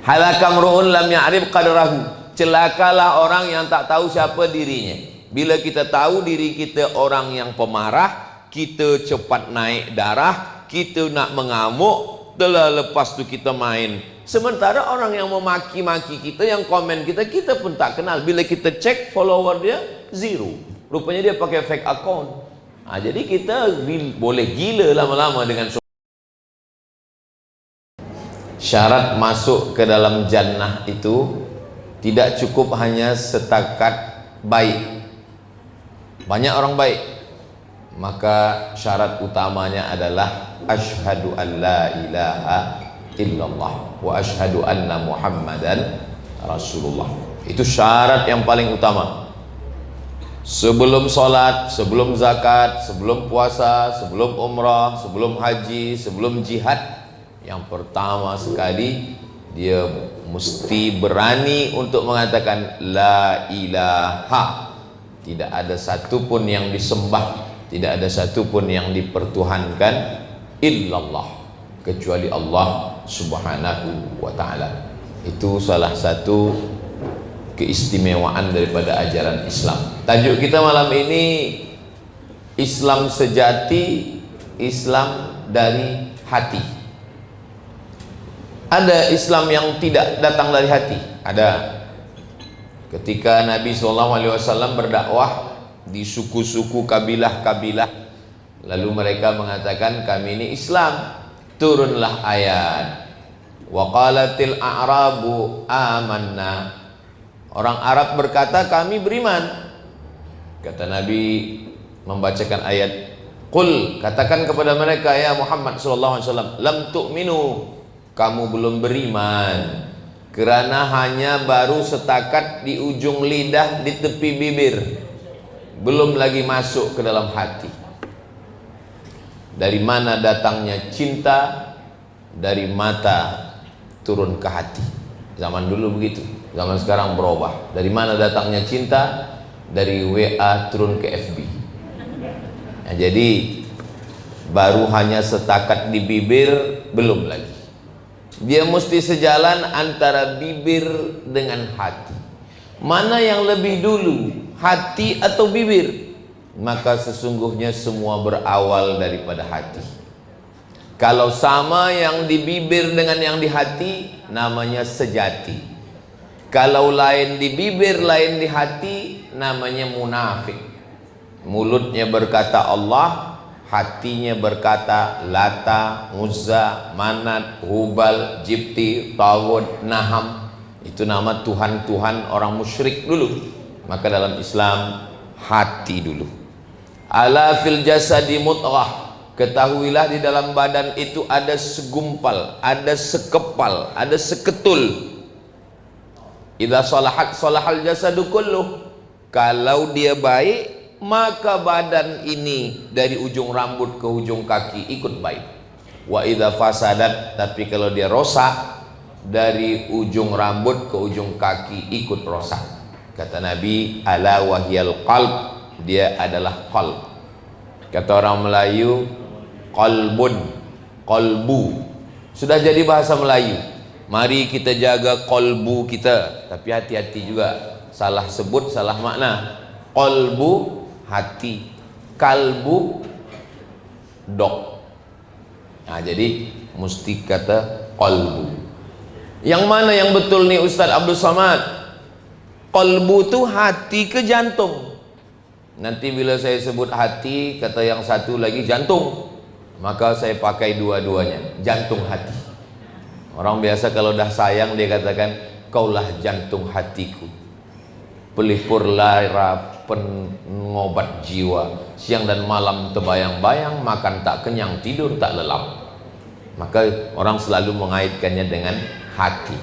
Halakam ru'un lam ya'rif qadrahu. Celakalah orang yang tak tahu siapa dirinya. Bila kita tahu diri kita orang yang pemarah, kita cepat naik darah, kita nak mengamuk, telah lepas tu kita main. Sementara orang yang memaki-maki kita, yang komen kita, kita pun tak kenal. Bila kita cek follower dia, 0. Rupanya dia pakai fake account. Jadi kita boleh gila lama-lama dengan syarat masuk ke dalam jannah itu tidak cukup hanya setakat baik. Banyak orang baik, maka syarat utamanya adalah asyhadu an la ilaha illallah wa asyhadu anna muhammadan rasulullah. Itu syarat yang paling utama. Sebelum sholat, sebelum zakat, sebelum puasa, sebelum umrah, sebelum haji, sebelum jihad, yang pertama sekali dia mesti berani untuk mengatakan la ilaha. Tidak ada satupun yang disembah, tidak ada satupun yang dipertuhankan illallah, kecuali Allah subhanahu wa ta'ala. Itu salah satu keistimewaan daripada ajaran Islam. Tajuk kita malam ini Islam sejati, Islam dari hati. Ada Islam yang tidak datang dari hati, ada. Ketika Nabi SAW berdakwah di suku-suku kabilah-kabilah, lalu mereka mengatakan kami ini Islam, turunlah ayat wa qalatil a'rabu amanna. Orang Arab berkata kami beriman. Kata Nabi membacakan ayat, qul, katakan kepada mereka ya Muhammad SAW, lam tu'minu, kamu belum beriman, kerana hanya baru setakat di ujung lidah, di tepi bibir, belum lagi masuk ke dalam hati. Dari mana datangnya cinta? Dari mata turun ke hati. Zaman dulu begitu, zaman sekarang berubah. Dari mana datangnya cinta? Dari WA turun ke FB. Nah, jadi baru hanya setakat di bibir, belum lagi. Dia mesti sejalan antara bibir dengan hati. Mana yang lebih dulu, hati atau bibir? Maka sesungguhnya semua berawal daripada hati. Kalau sama yang di bibir dengan yang di hati, namanya sejati. Kalau lain di bibir, lain di hati, namanya munafik. Mulutnya berkata Allah, hatinya berkata Lata, Uzza, Manat, Hubal, Jibti, Tawud, Naham. Itu nama Tuhan-Tuhan orang musyrik dulu. Maka dalam Islam, hati dulu. Ala fil jasadi mudghah, ketahuilah di dalam badan itu ada segumpal, ada sekepal, ada seketul. Idza salahat salahal jasadu kulluh. Kalau dia baik, maka badan ini dari ujung rambut ke ujung kaki ikut baik. Wa idza fasadat, tapi kalau dia rosak, dari ujung rambut ke ujung kaki ikut rosak. Kata Nabi, ala wahyal qalb, dia adalah qalb. Kata orang Melayu, qalbun, qalbu. Sudah jadi bahasa Melayu. Mari kita jaga qalbu kita, tapi hati-hati juga, salah sebut salah makna. Qalbu hati, kalbu dog. Nah, jadi mesti kata qalbu. Yang mana yang betul nih Ustaz Abdul Samad? Qalbu itu hati ke jantung? Nanti bila saya sebut hati, kata yang satu lagi jantung, maka saya pakai dua-duanya, jantung hati. Orang biasa kalau dah sayang dia katakan, kaulah jantung hatiku, pelipur lara, pengobat jiwa, siang dan malam terbayang-bayang, makan tak kenyang, tidur tak lelap. Maka orang selalu mengaitkannya dengan hati.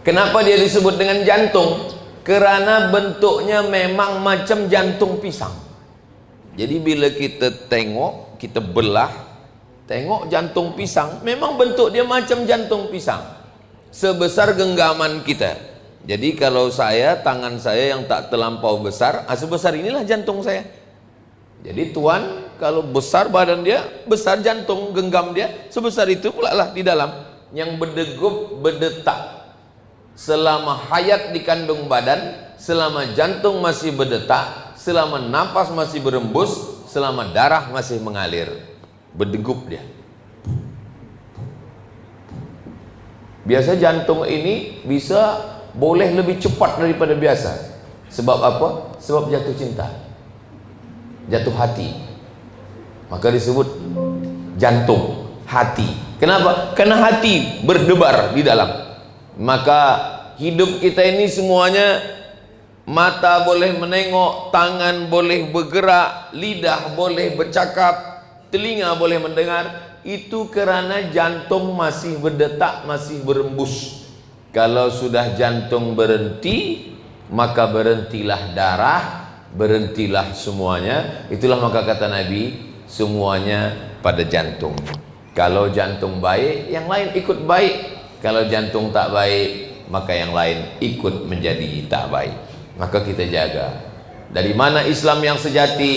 Kenapa dia disebut dengan jantung? Kerana bentuknya memang macam jantung pisang. Jadi bila kita tengok, kita belah, tengok jantung pisang, memang bentuk dia macam jantung pisang, sebesar genggaman kita. Jadi kalau saya, tangan saya yang tak terlampau besar, sebesar inilah jantung saya. Jadi tuan kalau besar badan dia, besar jantung genggam dia, sebesar itu pula lah di dalam. yang berdegup, berdetak selama hayat di kandung badan, selama jantung masih berdetak, selama nafas masih berembus, selama darah masih mengalir. Berdegup dia. Biasa jantung ini bisa boleh lebih cepat daripada biasa. Sebab apa? Sebab jatuh cinta, jatuh hati. Maka disebut jantung, hati. Kenapa? Karena hati berdebar di dalam. Maka hidup kita ini semuanya, mata boleh menengok, tangan boleh bergerak, lidah boleh bercakap, telinga boleh mendengar. Itu karena jantung masih berdetak, masih berembus. Kalau sudah jantung berhenti, maka berhentilah darah, berhentilah semuanya. Itulah maka kata Nabi, semuanya pada jantung. Kalau jantung baik, yang lain ikut baik. Kalau jantung tak baik, maka yang lain ikut menjadi tak baik. Maka kita jaga. Dari mana Islam yang sejati?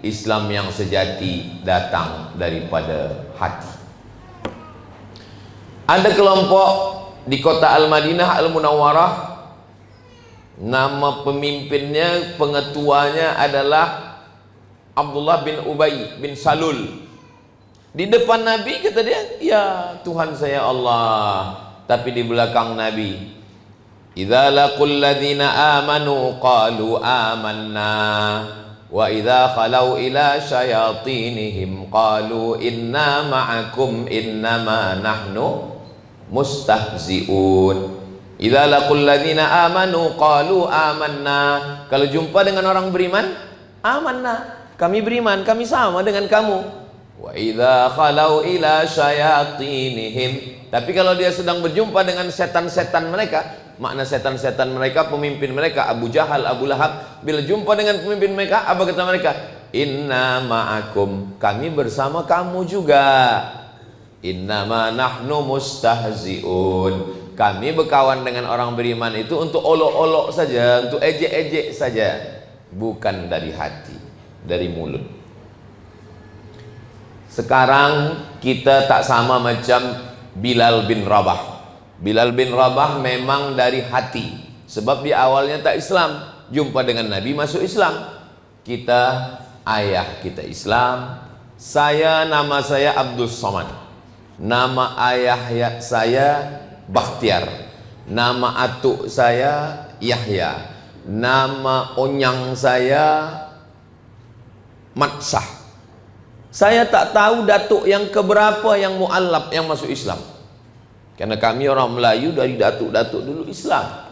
Islam yang sejati datang daripada hati. Ada kelompok di kota Al-Madinah Al-Munawwarah, nama pemimpinnya, pengetuanya adalah Abdullah bin Ubay bin Salul. Di depan Nabi kata dia, ya Tuhan saya Allah. Tapi di belakang Nabi, idza laqul ladzina amanu qalu amanna wa idza khalau ila syayatinihim qalu inna ma'akum innama nahnu mustahzi'un. Idza laqul ladzina amanu qalu amanna. Kalau jumpa dengan orang beriman, amanna, kami beriman, kami sama dengan kamu. Wa idza khalau ila syayatinihim. Tapi kalau dia sedang berjumpa dengan setan-setan mereka, makna setan-setan mereka, pemimpin mereka, Abu Jahal, Abu Lahab, bila jumpa dengan pemimpin mereka, apa kata mereka? Inna ma'akum, kami bersama kamu juga. Innama nahnu mustahzi'un, kami berkawan dengan orang beriman itu untuk olok-olok saja, untuk ejek-ejek saja, bukan dari hati, dari mulut. Sekarang kita tak sama macam Bilal bin Rabah. Bilal bin Rabah memang dari hati, sebab di awalnya tak Islam, jumpa dengan Nabi masuk Islam. Kita, ayah kita Islam. Nama saya Abdul Somad, nama ayah saya Bakhtiar, nama atuk saya Yahya, nama onyang saya Matsah. Saya tak tahu datuk yang keberapa yang mu'allab yang masuk Islam. Karena kami orang Melayu dari datuk-datuk dulu Islam.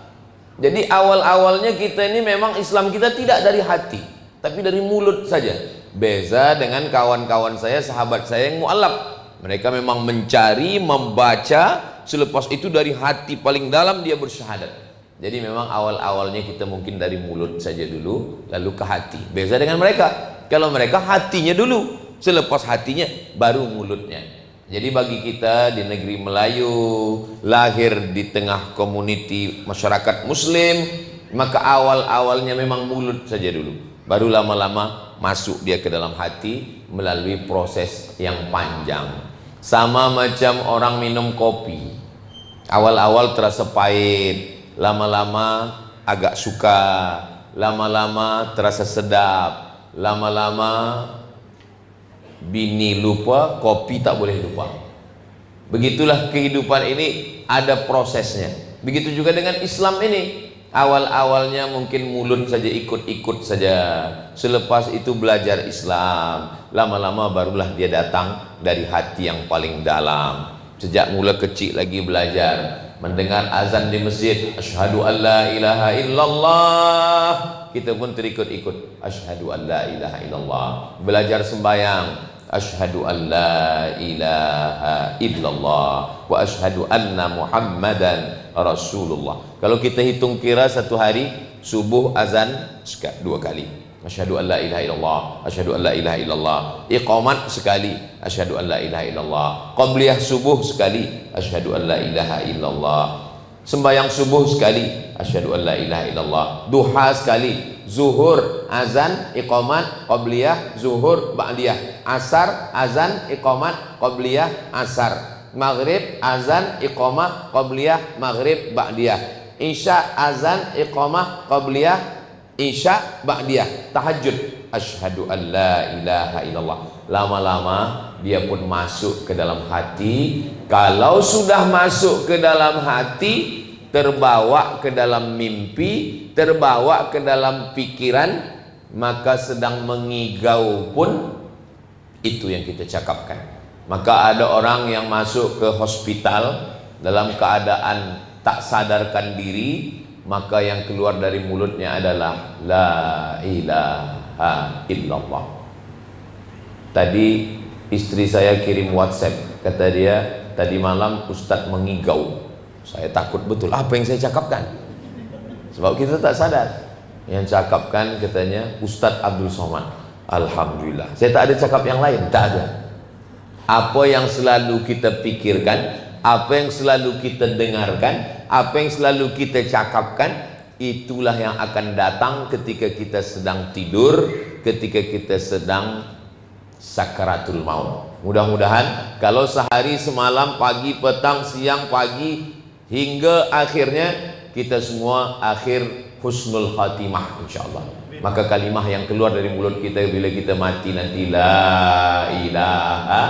Jadi awal-awalnya kita ini memang Islam kita tidak dari hati, tapi dari mulut saja. Beza dengan kawan-kawan saya, sahabat saya yang mu'allab. Mereka memang mencari, membaca, selepas itu dari hati paling dalam dia bersyahadat. Jadi memang awal-awalnya kita mungkin dari mulut saja dulu, lalu ke hati. Beza dengan mereka. Kalau mereka hatinya dulu, selepas hatinya baru mulutnya. Jadi bagi kita di negeri Melayu, lahir di tengah komuniti masyarakat Muslim, maka awal-awalnya memang mulut saja dulu, baru lama-lama masuk dia ke dalam hati melalui proses yang panjang. Sama macam orang minum kopi, awal-awal terasa pahit, lama-lama agak suka, lama-lama terasa sedap, lama-lama bini lupa, kopi tak boleh lupa. Begitulah kehidupan ini, ada prosesnya. Begitu juga dengan Islam ini. Awal-awalnya mungkin mulut saja, ikut-ikut saja. Selepas itu belajar Islam, lama-lama barulah dia datang dari hati yang paling dalam. Sejak mula kecil lagi belajar, mendengar azan di masjid, asyhadu an la ilaha illallah, kita pun terikut-ikut, asyhadu an la ilaha illallah. Belajar sembahyang, asyhadu an la ilaha illallah wa asyhadu anna muhammadan rasulullah. Kalau kita hitung kira satu hari, subuh azan 2 kali, asyhadu an la ilaha illallah, asyhadu an la ilaha illallah. Iqamat sekali, asyhadu an la ilaha illallah. Qabliyah subuh sekali, asyhadu an la ilaha illallah. Sembahyang subuh sekali, asyhadu an la ilaha illallah. Duha sekali, zuhur, azan, iqamat, qabliyah, zuhur, ba'diyah. Asar, azan, iqamat, qabliyah, asar. maghrib, azan, iqamah, qabliyah, maghrib, ba'diyah. Isya, azan, iqamah, qabliyah, isya, ba'diyah. Tahajud, asyhadu an la ilaha illallah. Lama-lama dia pun masuk ke dalam hati. Kalau sudah masuk ke dalam hati, terbawa ke dalam mimpi, terbawa ke dalam pikiran, maka sedang mengigau pun itu yang kita cakapkan. Maka ada orang yang masuk ke hospital dalam keadaan tak sadarkan diri, maka yang keluar dari mulutnya adalah la ilaha illallah. Tadi istri saya kirim WhatsApp, kata dia tadi malam Ustadz mengigau. Saya takut betul, apa yang saya cakapkan? Sebab kita tak sadar. Yang cakapkan katanya Ustadz Abdul Somad. Alhamdulillah. Saya tak ada cakap yang lain, tak ada. Apa yang selalu kita pikirkan, apa yang selalu kita dengarkan, apa yang selalu kita cakapkan, itulah yang akan datang ketika kita sedang tidur, ketika kita sedang sakaratul maut. Mudah-mudahan kalau sehari semalam, pagi, petang, siang, pagi, hingga akhirnya kita semua akhir husnul khatimah insyaallah. Maka kalimah yang keluar dari mulut kita bila kita mati nanti la ilaha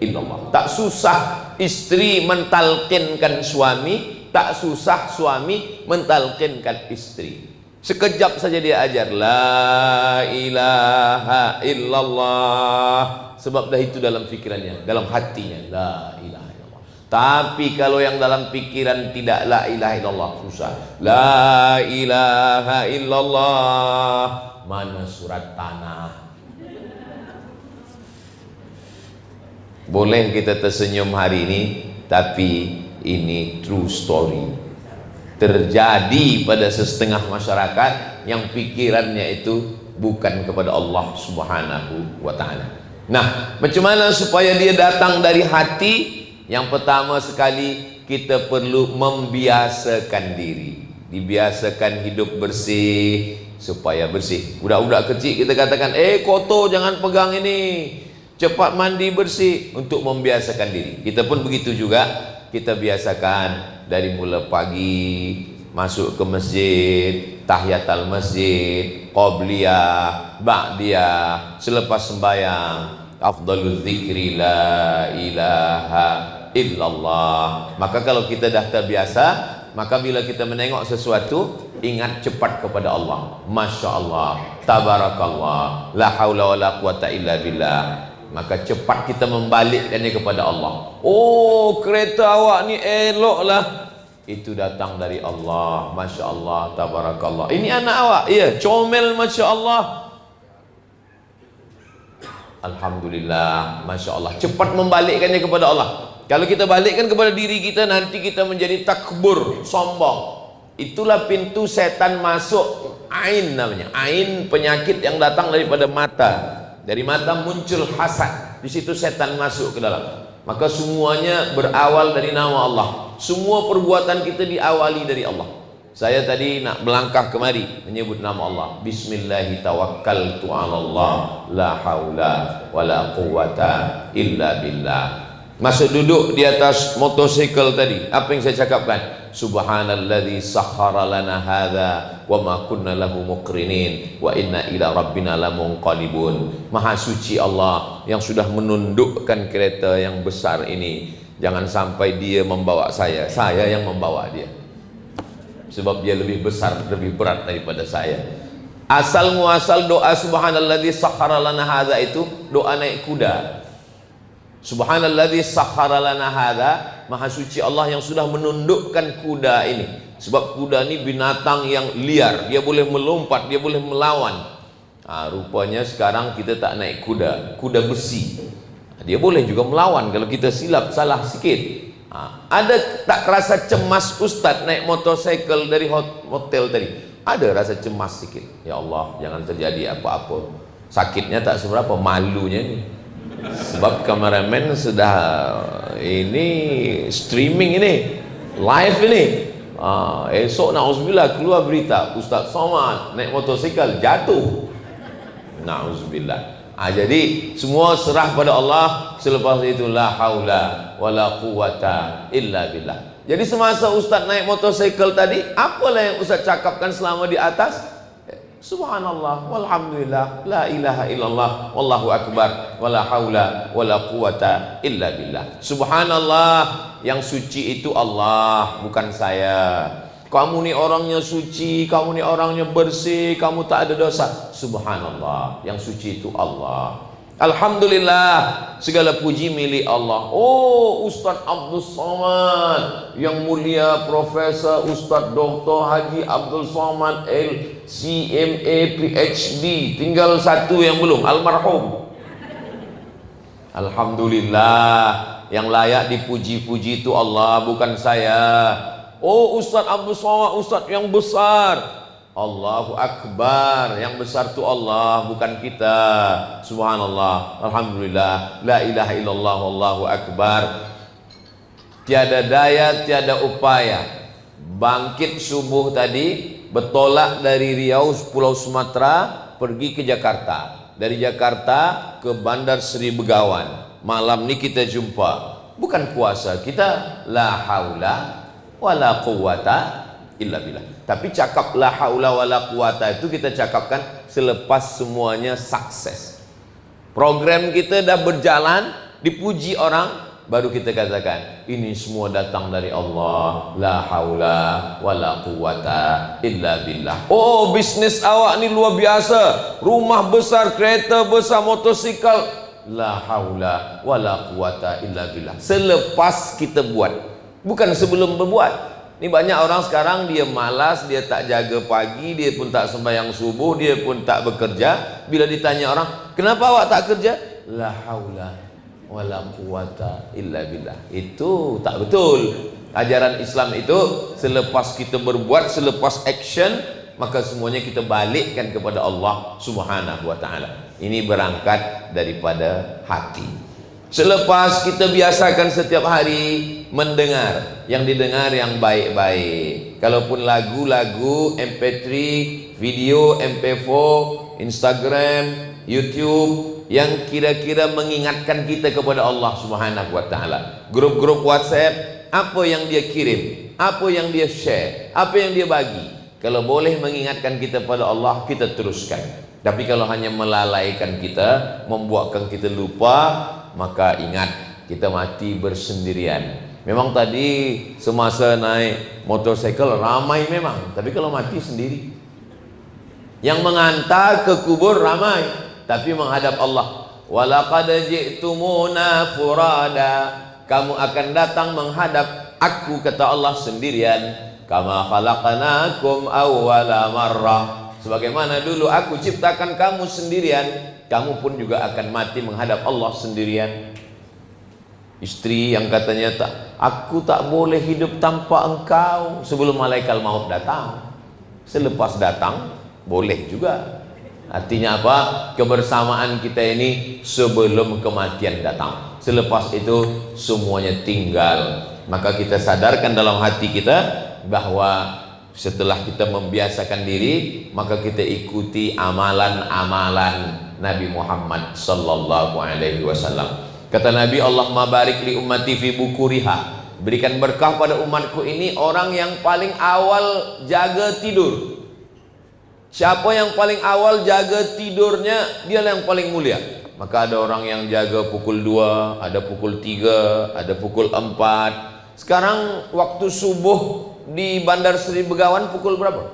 illallah. Tak susah istri mentalkinkan suami, tak susah suami mentalkinkan istri. Sekejap saja dia ajar la ilaha illallah, sebab dah itu dalam fikirannya, dalam hatinya la ilaha. Tapi kalau yang dalam pikiran tidak la ilaha illallah, susah. La ilaha illallah, mana surat tanah? Boleh kita tersenyum hari ini, tapi ini true story. Terjadi pada setengah masyarakat yang pikirannya itu bukan kepada Allah Subhanahu wa ta'ala. Nah, macam mana supaya dia datang dari hati? Yang pertama sekali, kita perlu membiasakan diri. Dibiasakan hidup bersih supaya bersih. Budak-budak kecil kita katakan, kotor jangan pegang ini, cepat mandi bersih, untuk membiasakan diri. Kita pun begitu juga, kita biasakan dari mula pagi masuk ke masjid, tahiyatul masjid, qabliyah, ba'diyah, selepas sembahyang, afdalul zikri la ilaha illallah. Maka kalau kita dah terbiasa, maka bila kita menengok sesuatu, ingat cepat kepada Allah. Masya Allah, tabarakallah, la haula wa la quwata illa billah. Maka cepat kita membalikkannya kepada Allah. Oh, kereta awak ni elok lah, itu datang dari Allah. Masya Allah, tabarakallah. Ini anak awak, ya, comel, masya Allah, alhamdulillah, masya Allah. Cepat membalikkannya kepada Allah. Kalau kita balikkan kepada diri kita, nanti kita menjadi takbur, sombong. Itulah pintu setan masuk. Ain namanya. Ain, penyakit yang datang daripada mata. Dari mata muncul hasad. Di situ setan masuk ke dalam. Maka semuanya berawal dari nama Allah. Semua perbuatan kita diawali dari Allah. Saya tadi nak melangkah kemari menyebut nama Allah. Bismillahi tawakkaltu 'ala Allah, la haula wala quwata illa billah. Masuk duduk di atas motosikal tadi, apa yang saya cakapkan? Subhanalladzi sakhkhara lana hadza wa ma kunna lahu muqrinin wa inna ila rabbina lamunqalibun. Maha suci Allah yang sudah menundukkan kereta yang besar ini. Jangan sampai dia membawa saya yang membawa dia. Sebab dia lebih besar, lebih berat daripada saya. Asal muasal doa subhanalladzi sakhkhara lana hadza itu doa naik kuda. Subhanalladzi sakhkhara lana hadza, maha suci Allah yang sudah menundukkan kuda ini. Sebab kuda ini binatang yang liar, dia boleh melompat, dia boleh melawan. Rupanya sekarang kita tak naik kuda, kuda besi. Dia boleh juga melawan kalau kita silap salah sikit. Ada tak rasa cemas Ustadz naik motorcycle dari hotel tadi? Ada rasa cemas sikit. Ya Allah, jangan terjadi apa-apa. Sakitnya tak seberapa, malunya ni. Sebab kameramen sudah ini streaming ini, live ini. Esok na'udzubillah keluar berita Ustaz Somad naik motorsikal jatuh. Na'udzubillah. Jadi semua serah pada Allah. Selepas itu la haula wala quwata illa billah. Jadi semasa Ustaz naik motorcycle tadi, apalah yang Ustaz cakapkan selama di atas? Subhanallah, walhamdulillah, la ilaha illallah, wallahu akbar, wala haula wala quwata illa billah. Subhanallah, yang suci itu Allah, bukan saya. Kamu ni orangnya suci, kamu ni orangnya bersih, kamu tak ada dosa. Subhanallah, yang suci itu Allah. Alhamdulillah, segala puji milik Allah. Oh, Ustaz Abdul Somad, yang mulia Profesor Ustaz Dr. Haji Abdul Somad LCMA PhD, tinggal satu yang belum, almarhum. Alhamdulillah, yang layak dipuji-puji itu Allah, bukan saya. Oh, Ustaz Abdul Somad, Ustaz yang besar. Allahu Akbar, yang besar itu Allah, bukan kita. Subhanallah, alhamdulillah, la ilaha illallah, wallahu akbar. Tiada daya, tiada upaya. Bangkit subuh tadi, bertolak dari Riau, Pulau Sumatera, pergi ke Jakarta. Dari Jakarta ke Bandar Seri Begawan. Malam ni kita jumpa. Bukan kuasa kita, la haula wala quwata illa billah. Tapi cakap la haula wala quwata itu kita cakapkan selepas semuanya sukses. Program kita dah berjalan, dipuji orang, baru kita katakan ini semua datang dari Allah, la haula wala quwata illa billah. Oh, bisnis awak ni luar biasa, rumah besar, kereta besar, motosikal, la haula wala quwata illa billah. Selepas kita buat, bukan sebelum berbuat. Ini banyak orang sekarang dia malas, dia tak jaga pagi, dia pun tak sembahyang subuh, dia pun tak bekerja. Bila ditanya orang, kenapa awak tak kerja? La haula wala quwata illa billah. Itu tak betul. Ajaran Islam itu selepas kita berbuat, selepas action, maka semuanya kita balikkan kepada Allah Subhanahu wa taala. Ini berangkat daripada hati. Selepas kita biasakan setiap hari mendengar, yang didengar yang baik-baik. Kalaupun lagu-lagu MP3, video MP4, Instagram, YouTube, yang kira-kira mengingatkan kita kepada Allah Subhanahu wa taala. Grup-grup WhatsApp, apa yang dia kirim, apa yang dia share, apa yang dia bagi. Kalau boleh mengingatkan kita pada Allah, kita teruskan. Tapi kalau hanya melalaikan kita, membuatkan kita lupa, maka ingat, kita mati bersendirian. Memang tadi semasa naik motorcycle ramai memang, tapi kalau mati sendiri. Yang mengantar ke kubur ramai, tapi menghadap Allah. Walaqad ji'tumuna furada, kamu akan datang menghadap aku, kata Allah, sendirian. Kama khalaqnakum awwala marrah, sebagaimana dulu aku ciptakan kamu sendirian, kamu pun juga akan mati menghadap Allah sendirian. Istri yang katanya aku tak boleh hidup tanpa engkau, sebelum malaikat maut datang. Selepas datang boleh juga. Artinya apa? Kebersamaan kita ini sebelum kematian datang. Selepas itu semuanya tinggal. Maka kita sadarkan dalam hati kita bahwa setelah kita membiasakan diri, maka kita ikuti amalan-amalan Nabi Muhammad sallallahu alaihi wasallam. Kata Nabi, Allahumma barik li ummati fi bukuriha, berikan berkah pada umatku ini orang yang paling awal jaga tidur. Siapa yang paling awal jaga tidurnya, dia yang paling mulia. Maka ada orang yang jaga pukul 2, ada pukul 3, ada pukul 4. Sekarang waktu subuh di Bandar Seri Begawan pukul berapa?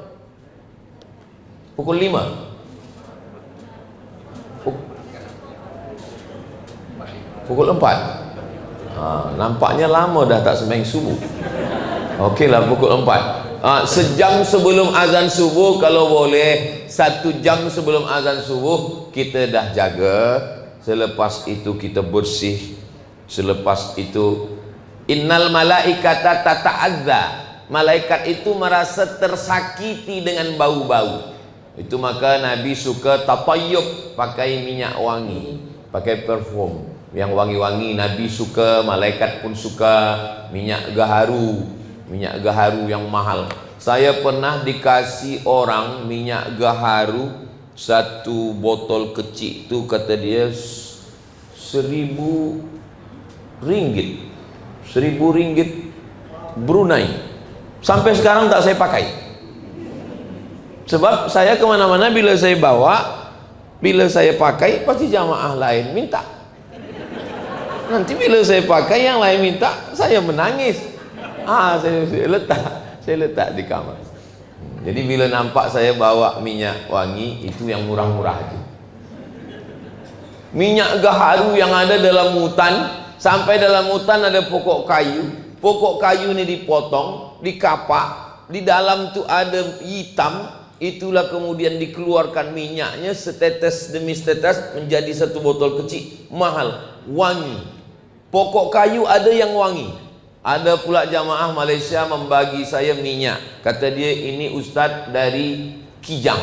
Pukul 5. Pukul 4. Nampaknya lama dah tak sembahyang subuh. Okeylah, pukul 4. Sejam sebelum azan subuh, kalau boleh 1 jam sebelum azan subuh kita dah jaga. Selepas itu kita bersih. Selepas itu innal malaikata tata'adza, malaikat itu merasa tersakiti dengan bau-bau. Itu maka Nabi suka tatayyub, pakai minyak wangi, pakai parfum yang wangi-wangi. Nabi suka, malaikat pun suka. Minyak gaharu, minyak gaharu yang mahal. Saya pernah dikasih orang minyak gaharu, 1 botol kecil itu kata dia 1.000 ringgit. 1.000 ringgit Brunei. Sampai sekarang tak saya pakai. Sebab saya kemana-mana bila saya bawa, bila saya pakai pasti jamaah lain minta. Nanti bila saya pakai yang lain minta, saya menangis. Saya letak di kamar. Jadi bila nampak saya bawa minyak wangi, itu yang murah-murah aja. Minyak gaharu yang ada dalam hutan, sampai dalam hutan ada pokok kayu. Pokok kayu ini dipotong, dikapak, di dalam tu ada hitam, itulah kemudian dikeluarkan minyaknya setetes demi setetes menjadi satu botol kecil, mahal, wangi. Pokok kayu ada yang wangi. Ada pula jamaah Malaysia membagi saya minyak, kata dia ini Ustadz dari Kijang.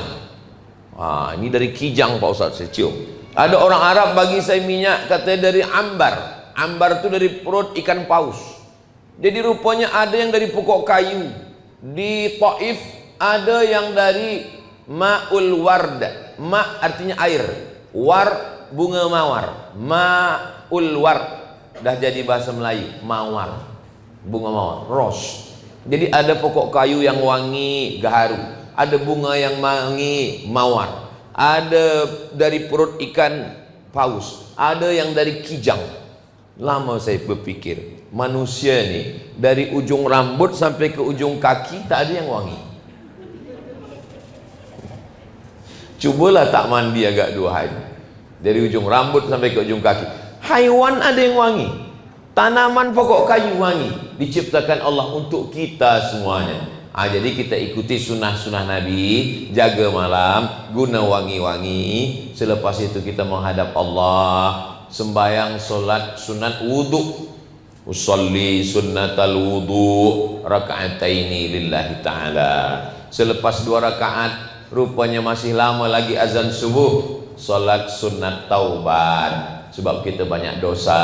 Ini dari Kijang Pak Ustadz, saya cium. Ada orang Arab bagi saya minyak, katanya dari ambar. Ambar itu dari perut ikan paus. Jadi rupanya ada yang dari pokok kayu. Di Taif ada yang dari ma'ul ward. Ma artinya air, war bunga mawar. Ma'ul ward dah jadi bahasa Melayu, mawar, bunga mawar, rose. Jadi ada pokok kayu yang wangi gaharu, ada bunga yang wangi mawar, ada dari perut ikan paus, ada yang dari kijang. Lama saya berpikir, manusia ni dari ujung rambut sampai ke ujung kaki tak ada yang wangi. Cubalah tak mandi agak 2 hari, dari ujung rambut sampai ke ujung kaki. Haiwan ada yang wangi, tanaman pokok kayu wangi, diciptakan Allah untuk kita semuanya. Jadi kita ikuti sunnah-sunnah Nabi, jaga malam, guna wangi-wangi. Selepas itu kita menghadap Allah, sembayang solat sunat wudu. Usolli sunnatal wudu raka'ataini lillahi ta'ala. Selepas 2 rakaat, rupanya masih lama lagi azan subuh, solat sunat taubat, sebab kita banyak dosa.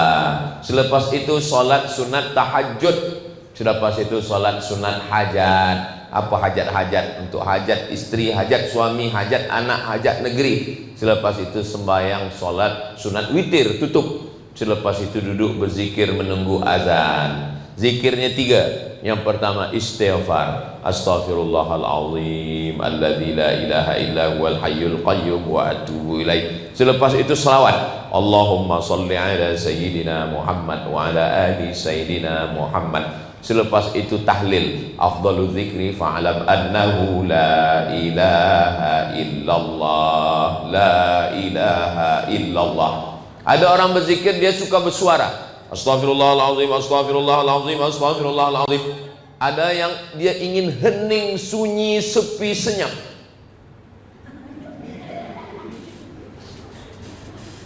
Selepas itu solat sunat tahajud. Selepas itu solat sunat hajat. Apa hajat-hajat? Untuk hajat istri, hajat suami, hajat anak, hajat negeri. Selepas itu sembahyang solat sunat witir, tutup. Selepas itu duduk berzikir menunggu azan. Zikirnya 3. Yang pertama istighfar, astaghfirullahalazim alladzi la ilaha illa huwal hayyul qayyum wa atubu ilaih. Selepas itu selawat, Allahumma sholli ala sayyidina Muhammad wa ala ali sayyidina Muhammad. Selepas itu tahlil, afdalu dzikri fa'alam annahu la ilaha illallah, la ilaha illallah. Ada orang berzikir dia suka bersuara, astaghfirullahalazim, astaghfirullahalazim, astaghfirullahalazim. Ada yang dia ingin hening, sunyi, sepi, senyap.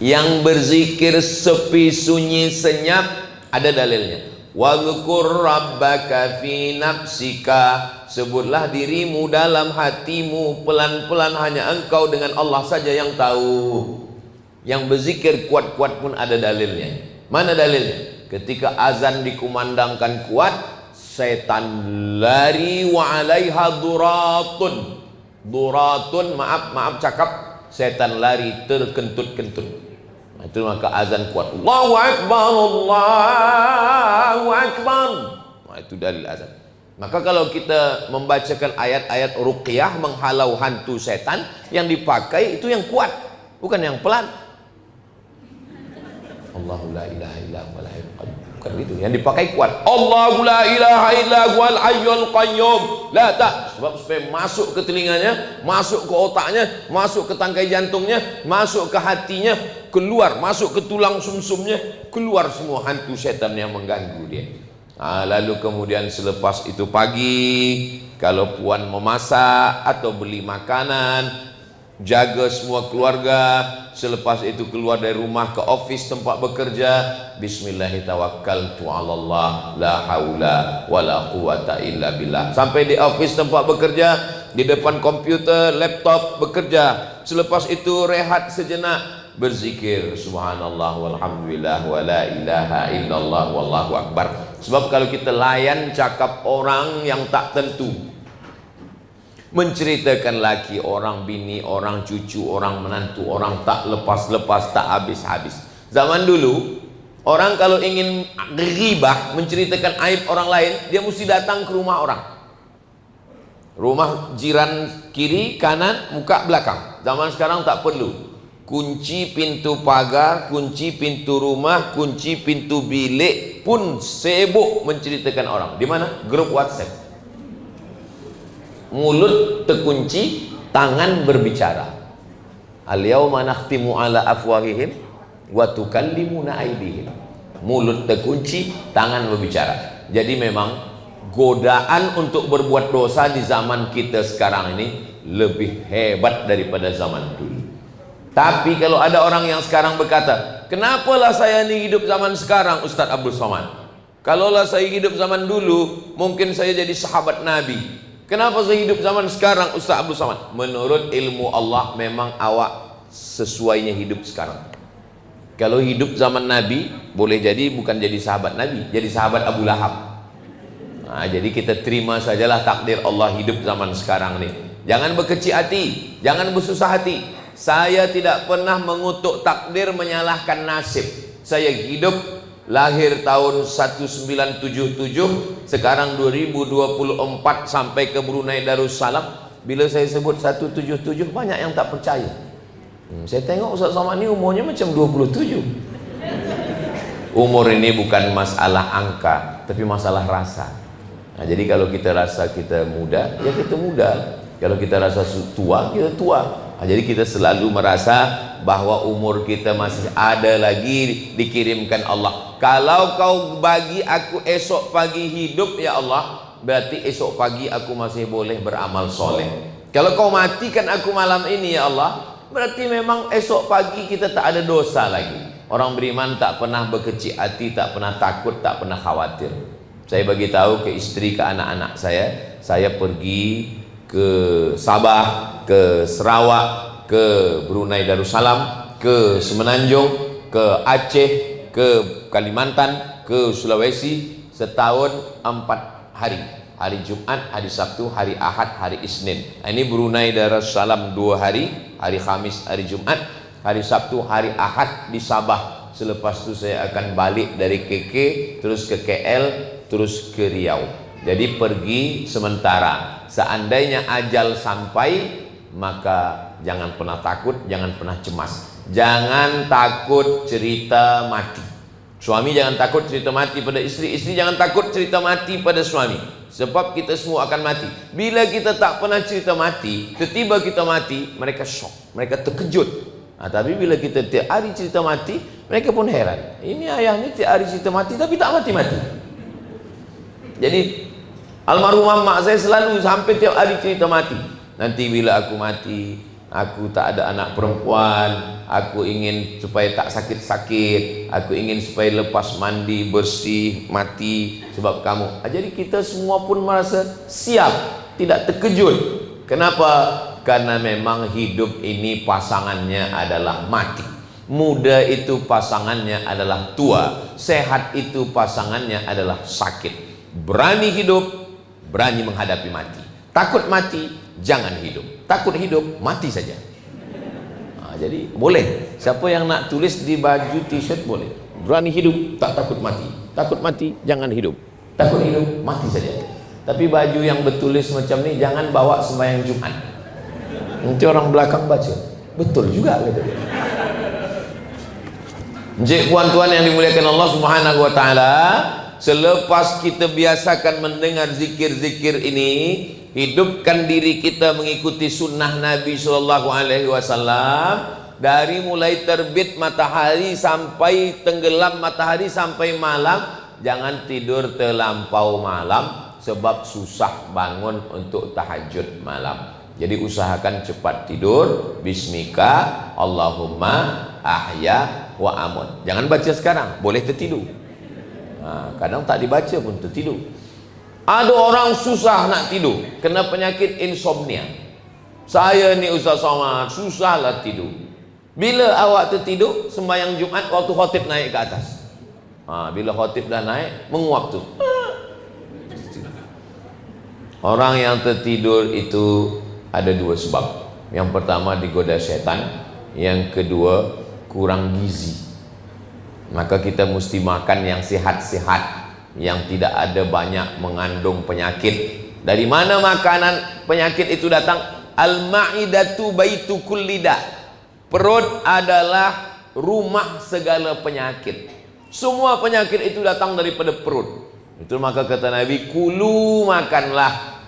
Yang berzikir sepi, sunyi, senyap ada dalilnya. Wadhkur rabbaka fi nafsika, sebutlah dirimu dalam hatimu pelan-pelan, hanya engkau dengan Allah saja yang tahu. Yang berzikir kuat-kuat pun ada dalilnya. Mana dalilnya? Ketika azan dikumandangkan kuat, setan lari wa alaiha duratun. Duratun, maaf cakap, setan lari terkentut-kentut. Itu maka azan kuat, Allahu Akbar, Allahu Akbar. Itu dalil azan. Maka kalau kita membacakan ayat-ayat ruqyah menghalau hantu setan, yang dipakai itu yang kuat, bukan yang pelan. Allahu la ilaha illa huwal hayyul qayyum, bukan itu. Yang dipakai kuat, Allahu la ilaha illa huwal hayyul qayyum. La tak, sebab supaya masuk ke telinganya, masuk ke otaknya, masuk ke tangkai jantungnya, masuk ke hatinya, keluar, masuk ke tulang sumsumnya, keluar semua hantu setan yang mengganggu dia. Lalu kemudian selepas itu pagi, kalau puan memasak atau beli makanan, jaga semua keluarga. Selepas itu keluar dari rumah ke office tempat bekerja, bismillahirrahmanirrahim, la haula wala quwata illa billah. Sampai di office tempat bekerja, di depan komputer, laptop bekerja. Selepas itu rehat sejenak, berzikir subhanallah walhamdulillah wa la ilaha illallah wallahu akbar. Sebab kalau kita layan cakap orang yang tak tentu, menceritakan laki, orang bini, orang cucu, orang menantu, orang tak lepas-lepas, tak habis-habis. Zaman dulu Orang kalau ingin ghibah, menceritakan aib orang lain, dia mesti datang ke rumah orang. Rumah jiran kiri, kanan, muka, belakang. Zaman sekarang tak perlu. Kunci pintu pagar, kunci pintu rumah, kunci pintu bilik pun sibuk menceritakan orang. Di mana? Grup WhatsApp. Mulut terkunci, tangan berbicara. Al-yawma nakhtimu ala afwahihim wa tukallimuna aydihim. Mulut terkunci, tangan berbicara. Jadi memang godaan untuk berbuat dosa di zaman kita sekarang ini lebih hebat daripada zaman dulu. Tapi kalau ada orang yang sekarang berkata, kenapalah saya ini hidup zaman sekarang, Ustaz Abdul Somad? Kalaulah saya hidup zaman dulu, mungkin saya jadi sahabat Nabi. Kenapa saya hidup zaman sekarang, Ustaz Abdul Somad? Menurut ilmu Allah, memang awak sesuainya hidup sekarang. Kalau hidup zaman Nabi, boleh jadi bukan jadi sahabat Nabi, jadi sahabat Abu Lahab. Nah, jadi kita terima sajalah takdir Allah hidup zaman sekarang nih. Jangan berkecil hati, jangan bersusah hati. Saya tidak pernah mengutuk takdir, menyalahkan nasib. Saya hidup lahir tahun 1977, sekarang 2024 sampai ke Brunei Darussalam. Bila saya sebut 177, banyak yang tak percaya. Saya tengok Ustaz Somad ni umurnya macam 27. Umur ini bukan masalah angka, tapi masalah rasa. Nah, jadi kalau kita rasa kita muda, ya kita muda. Kalau kita rasa tua, kita tua. Nah, jadi kita selalu merasa bahwa umur kita masih ada lagi dikirimkan Allah. Kalau kau bagi aku esok pagi hidup ya Allah, berarti esok pagi aku masih boleh beramal soleh. Kalau kau matikan aku malam ini ya Allah, berarti memang esok pagi kita tak ada dosa lagi. Orang beriman tak pernah berkecil hati, tak pernah takut, tak pernah khawatir. Saya bagi tahu ke istri, ke anak-anak saya pergi ke Sabah, ke Sarawak, ke Brunei Darussalam, ke Semenanjung, ke Aceh, ke Kalimantan, ke Sulawesi, setahun 4 hari. Hari Jumat, hari Sabtu, hari Ahad, hari Isnin. Ini Brunei Darussalam 2 hari, hari Khamis, hari Jumat, hari Sabtu, hari Ahad di Sabah. Selepas itu saya akan balik dari KK, terus ke KL, terus ke Riau. Jadi pergi sementara. Seandainya ajal sampai, maka jangan pernah takut, jangan pernah cemas. Jangan takut cerita mati. Suami jangan takut cerita mati pada istri, istri jangan takut cerita mati pada suami. Sebab kita semua akan mati. Bila kita tak pernah cerita mati, tiba-tiba kita mati, mereka syok, mereka terkejut. Nah, tapi bila kita tiap hari cerita mati, mereka pun heran. Ini ayah ni tiap hari cerita mati, tapi tak mati-mati. Jadi almarhumah mak saya selalu sampai tiap hari cerita mati. Nanti bila aku mati, aku tak ada anak perempuan, aku ingin supaya tak sakit-sakit, aku ingin supaya lepas mandi bersih mati sebab kamu. Jadi kita semua pun merasa siap, tidak terkejut. Kenapa? Karena memang hidup ini pasangannya adalah mati. Muda itu pasangannya adalah tua. Sehat itu pasangannya adalah sakit. Berani hidup, berani menghadapi mati. Takut mati, jangan hidup. Takut hidup, mati saja. Nah, jadi boleh. Siapa yang nak tulis di baju t-shirt boleh. Berani hidup, tak takut mati. Takut mati, jangan hidup. Takut hidup, mati saja. Tapi baju yang bertulis macam ni jangan bawa sembahyang Jumat. Nanti orang belakang baca, betul juga kata dia. Encik puan-tuan yang dimuliakan Allah Subhanahu wa taala, selepas kita biasakan mendengar zikir-zikir ini, hidupkan diri kita mengikuti sunnah Nabi sallallahu alaihi wasallam. Dari mulai terbit matahari sampai tenggelam matahari sampai malam, jangan tidur terlampau malam sebab susah bangun untuk tahajud malam. Jadi usahakan cepat tidur. Bismika Allahumma ahya wa amut. Jangan baca sekarang, boleh tertidur. Nah, kadang tak dibaca pun tertidur. Ada orang susah nak tidur, kena penyakit insomnia. Saya ni Ustaz Somad, susahlah tidur. Bila awak tertidur, sembahyang Jumat waktu khatib naik ke atas. Bila khatib dah naik, menguap tu. Orang yang tertidur itu ada dua sebab. Yang pertama digoda setan, yang kedua kurang gizi. Maka kita mesti makan yang sehat-sehat, yang tidak ada banyak mengandung penyakit. Dari mana makanan penyakit itu datang? Al-ma'idatu baitu kulli da. Perut adalah rumah segala penyakit. Semua penyakit itu datang daripada perut. Itu maka kata Nabi, kulu, makanlah,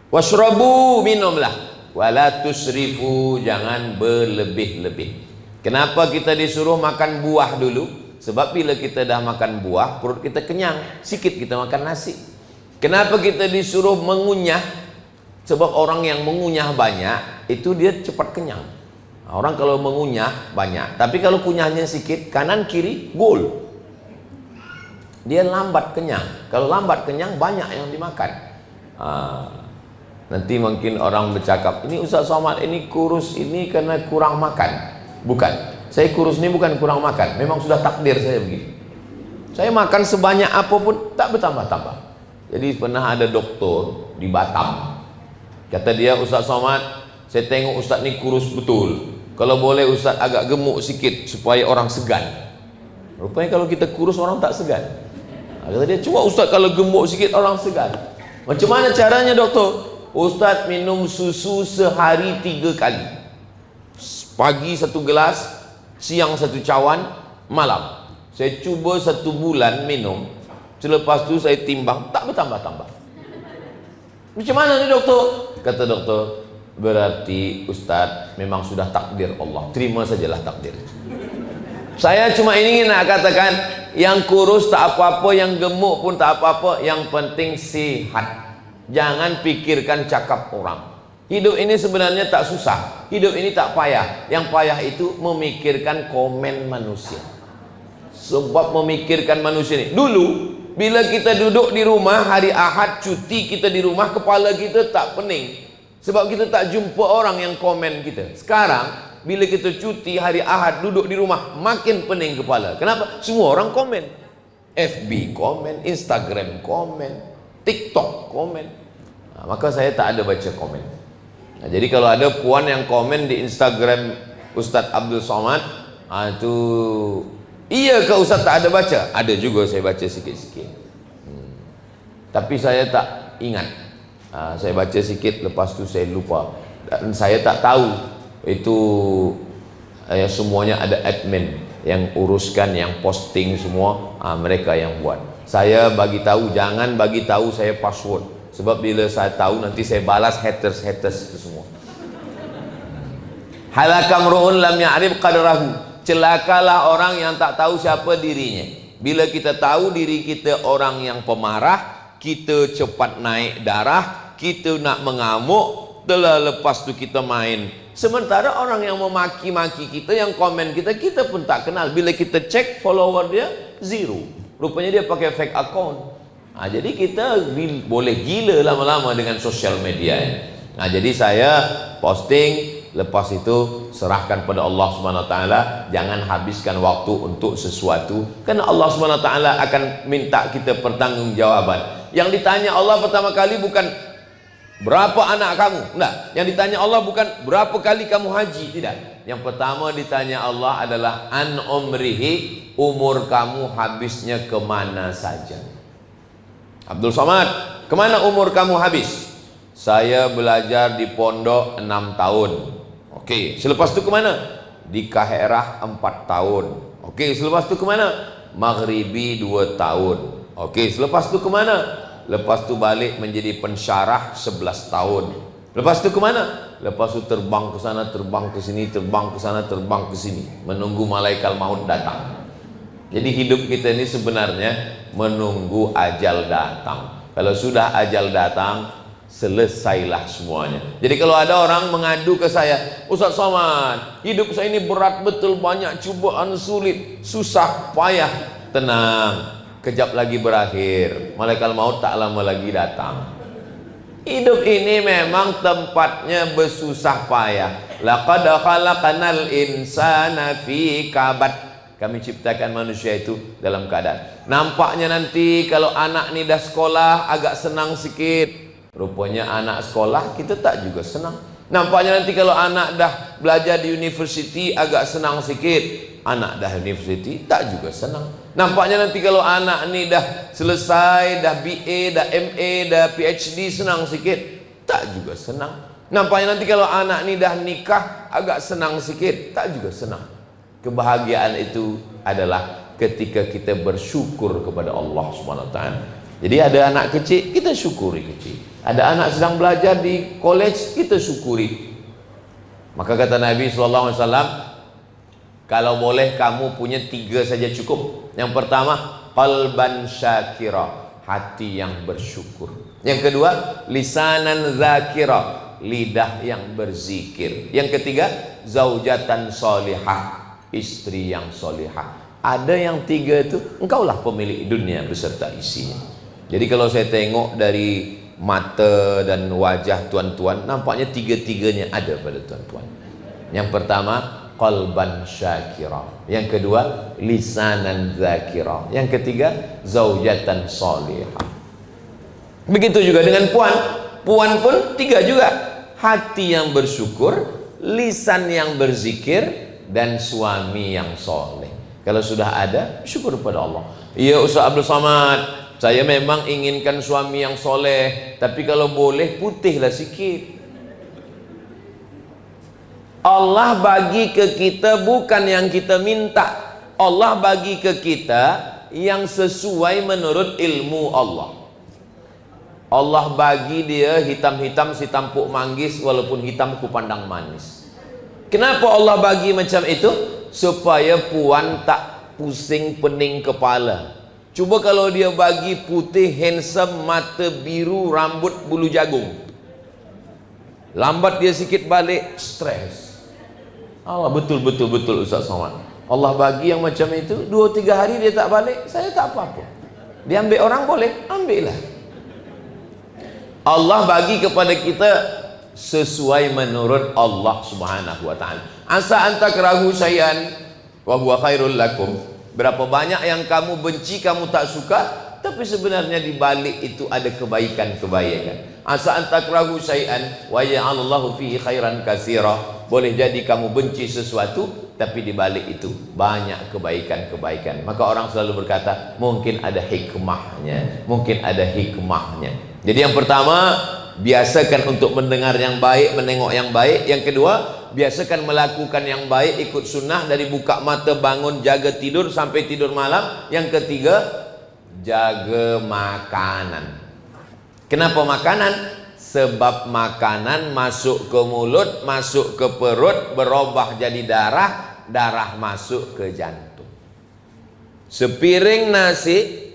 washrabu, minumlah, wala tusrifu, jangan berlebih-lebih. Kenapa kita disuruh makan buah dulu? Sebab bila kita dah makan buah, perut kita kenyang, sikit kita makan nasi. Kenapa kita disuruh mengunyah? Sebab orang yang mengunyah banyak, itu dia cepat kenyang. Orang kalau mengunyah banyak, tapi kalau kunyahnya sikit, kanan kiri gol, dia lambat kenyang. Kalau lambat kenyang, banyak yang dimakan. Nanti mungkin orang bercakap, ini Ustaz Somad ini kurus ini karena kurang makan. Bukan, saya kurus ini bukan kurang makan, memang sudah takdir saya begitu. Saya makan sebanyak apapun tak bertambah-tambah. Jadi pernah ada doktor di Batam, kata dia, Ustaz Somad, saya tengok Ustaz ni kurus betul, kalau boleh Ustaz agak gemuk sikit supaya orang segan. Rupanya kalau kita kurus orang tak segan. Kata dia, cuba Ustaz kalau gemuk sikit orang segan. Macam mana caranya doktor? Ustaz minum susu sehari 3 kali. Pagi 1 gelas, siang 1 cawan, malam. Saya cuba 1 bulan minum. Selepas tu saya timbang, tak bertambah-tambah. Macam mana ni doktor? Kata doktor, berarti Ustaz memang sudah takdir Allah. Terima sajalah takdir. Saya cuma ingin nak katakan, yang kurus tak apa-apa, yang gemuk pun tak apa-apa, yang penting sihat. Jangan pikirkan cakap orang. Hidup ini sebenarnya tak susah, hidup ini tak payah. Yang payah itu memikirkan komen manusia. Sebab memikirkan manusia ini, dulu bila kita duduk di rumah hari Ahad cuti, kita di rumah, kepala kita tak pening, sebab kita tak jumpa orang yang komen kita. Sekarang bila kita cuti hari Ahad duduk di rumah, makin pening kepala. Kenapa? Semua orang komen, FB komen, Instagram komen, TikTok komen. Maka saya tak ada baca komen. Jadi kalau ada puan yang komen di Instagram Ustadz Abdul Somad, itu iya ke Ustadz tak ada baca? Ada juga saya baca sikit-sikit. Tapi saya tak ingat. Saya baca sikit, lepas tu saya lupa. Dan saya tak tahu itu semuanya ada admin yang uruskan, yang posting semua, mereka yang buat. Saya bagi tahu, jangan bagi tahu saya password. Sebab bila saya tahu nanti saya balas haters itu semua. Halakam ru'un lam ya'rif qadrahu. Celakalah orang yang tak tahu siapa dirinya. Bila kita tahu diri kita orang yang pemarah, kita cepat naik darah, kita nak mengamuk, telah lepas tu kita main. Sementara orang yang memaki-maki kita, yang komen kita, kita pun tak kenal. Bila kita cek follower dia 0. Rupanya dia pakai fake account. Jadi kita boleh gila lama-lama dengan sosial media. Jadi saya posting, lepas itu serahkan pada Allah SWT. Jangan habiskan waktu untuk sesuatu, karena Allah SWT akan minta kita pertanggungjawaban. Yang ditanya Allah pertama kali bukan berapa anak kamu, enggak. Yang ditanya Allah bukan berapa kali kamu haji, tidak. Yang pertama ditanya Allah adalah an umrihi, umur kamu habisnya kemana saja. Abdul Somad, kemana umur kamu habis? Saya belajar di pondok 6 tahun. Oke, selepas itu kemana? Di Kaherah 4 tahun. Oke, selepas itu kemana? Maghribi 2 tahun. Oke, selepas itu kemana? Lepas itu balik menjadi pensyarah 11 tahun. Lepas itu kemana? Lepas itu terbang ke sana, terbang ke sini, terbang ke sana, terbang ke sini, menunggu malaikat maut datang. Jadi hidup kita ini sebenarnya menunggu ajal datang. Kalau sudah ajal datang, selesailah semuanya. Jadi kalau ada orang mengadu ke saya, Ustaz Somad, hidup saya ini berat betul, banyak cubaan, sulit, susah, payah. Tenang, kejap lagi berakhir, malaikat maut tak lama lagi datang. Hidup ini memang tempatnya bersusah payah. Laqad khalaqnal insana fi kabad. Kami ciptakan manusia itu dalam keadaan. Nampaknya nanti kalau anak ni dah sekolah agak senang sikit. Rupanya anak sekolah kita tak juga senang. Nampaknya nanti kalau anak dah belajar di universiti agak senang sikit. anak dah university, tak juga senang. Nampaknya nanti kalau anak ni dah selesai, dah BA, dah MA, dah PhD, senang sikit, tak juga senang. Nampaknya nanti kalau anak ni dah nikah, agak senang sikit, tak juga senang. Kebahagiaan itu adalah ketika kita bersyukur kepada Allah Subhanahu wa taala. Jadi ada anak kecil, kita syukuri kecil. Ada anak sedang belajar di college, kita syukuri. Maka kata Nabi sallallahu alaihi wasallam, kalau boleh kamu punya 3 saja cukup. Yang pertama, qalban syakira, hati yang bersyukur. Yang kedua, lisanan zakira, lidah yang berzikir. Yang ketiga, zaujatan solihah, istri yang solihah. Ada yang 3 itu, engkaulah pemilik dunia beserta isinya. Jadi kalau saya tengok dari mata dan wajah tuan-tuan, nampaknya 3-tiganya ada pada tuan-tuan. Yang pertama, qalban syakira. Yang kedua, lisanan zakira. Yang ketiga, zaujatan solihah. Begitu juga dengan puan. Puan pun 3 juga. Hati yang bersyukur, lisan yang berzikir, dan suami yang soleh. Kalau sudah ada, syukur kepada Allah. Ya Ustaz Abdul Samad, saya memang inginkan suami yang soleh, tapi kalau boleh putihlah sikit. Allah bagi ke kita bukan yang kita minta. Allah bagi ke kita yang sesuai menurut ilmu Allah. Allah bagi dia hitam-hitam si tampuk manggis, walaupun hitam ku pandang manis. Kenapa Allah bagi macam itu? Supaya puan tak pusing pening kepala. Cuba kalau dia bagi putih, handsome, mata biru, rambut bulu jagung, lambat dia sikit balik, stres. Allah, betul Ustaz Somad. Allah bagi yang macam itu, 2-3 hari dia tak balik, saya tak apa-apa. Dia ambil orang boleh, ambillah. Allah bagi kepada kita sesuai menurut Allah Subhanahu wa taala. Asa antakrahu syai'an wa huwa khairul lakum. Berapa banyak yang kamu benci, kamu tak suka, tapi sebenarnya di balik itu ada kebaikan-kebaikan. Asa antakrahu syai'an wa ya'alallahu fihi khairan katsira. Boleh jadi kamu benci sesuatu, tapi di balik itu banyak kebaikan-kebaikan. Maka orang selalu berkata, mungkin ada hikmahnya, mungkin ada hikmahnya. Jadi yang pertama, biasakan untuk mendengar yang baik, menengok yang baik. Yang kedua, biasakan melakukan yang baik, ikut sunnah dari buka mata, bangun, jaga tidur sampai tidur malam. Yang ketiga, jaga makanan. Kenapa makanan? Sebab makanan masuk ke mulut, masuk ke perut, berubah jadi darah, darah masuk ke jantung. Sepiring nasi